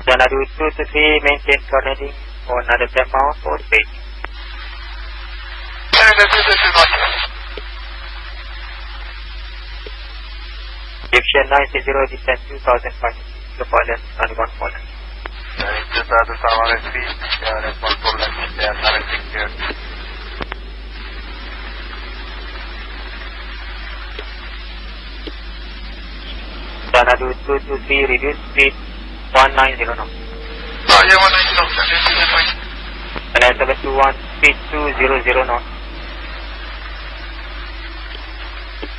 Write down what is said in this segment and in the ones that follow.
Xanadu 223, maintain current heading on another 10 miles for stage. Egyptian 930, descent 2005, the pilot and 1 pilot. Xanadu 223, reduce speed 190 knots. Yeah, 190 knots. Airline 721, speed 200 knots.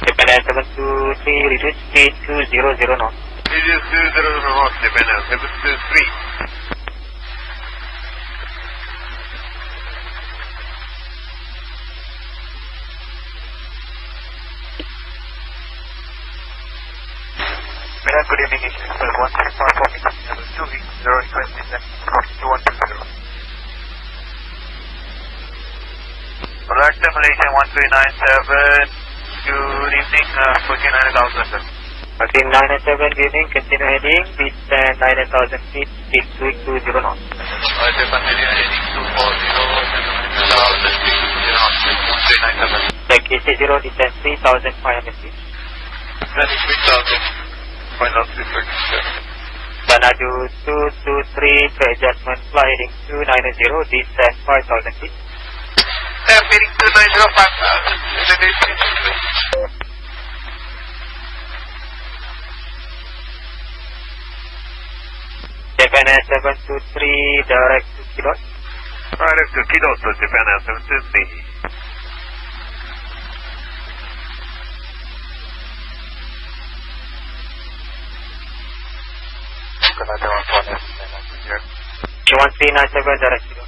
Japan Air 723, reduce speed 200 knots. Reduce 200 knots, Japan Air 723. Good evening, it's 164 meters, 2 weeks, 0 request, 2120. Alright, Malaysia 1397, good evening, 14,900, sir. 1397, good evening, continue heading, descend 9,000 feet, speed 220 knots. Alright, continue heading 240, 9,000 feet, 1397. Check AC0, descend 3,500 feet. That is 3,000. Final 337. Xanadu 223, pre-adjustment, fly heading 290, descend 5,000 feet. Heading 290, 5,000. Japan Air 723, direct to Kidot. Direct to Kidot, Japan Air 723. Q1397, direct to Kidot.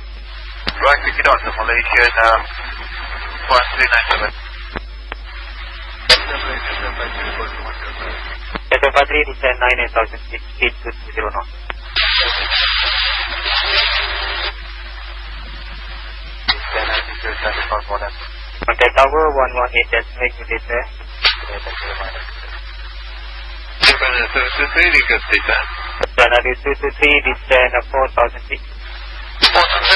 Direct to Kidot, Malaysian 1397. S53, descend 9,000 feet, speed 220 knots. Contact tower 118, make it there. Japan Air 723, request descent. Xanadu 223, descend 4,000 feet. 4,000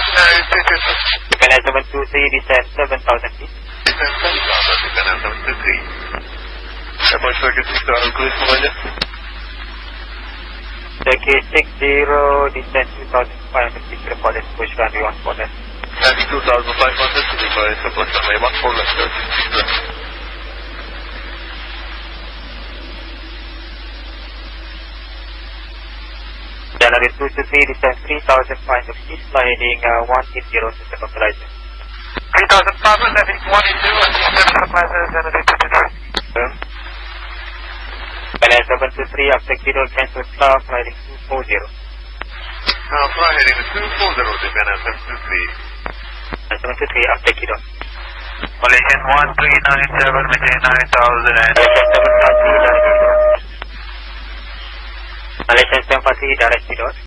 Japan Air 723, descend 7,000 feet. Descent 7,000, Japan Air 723. Airport circuit 6,000, cruise provider. Circuit 60, descend 2,500 feet, reported push runway 1 for left. Landing 2,500, to the by support runway 1 for left, 36 left. Xanadu 223, descend 3,500 feet, fly heading 180 to set up the license. 3,500, landing 180, and set up license, Xanadu 223. Air 723, after Kidot, cancel star, fly heading 240. Fly heading 240, Japan Air 723. 723, after Kidot. Malaysian 1397, maintain 9,000 and... Malaysian 743, direct Kidot.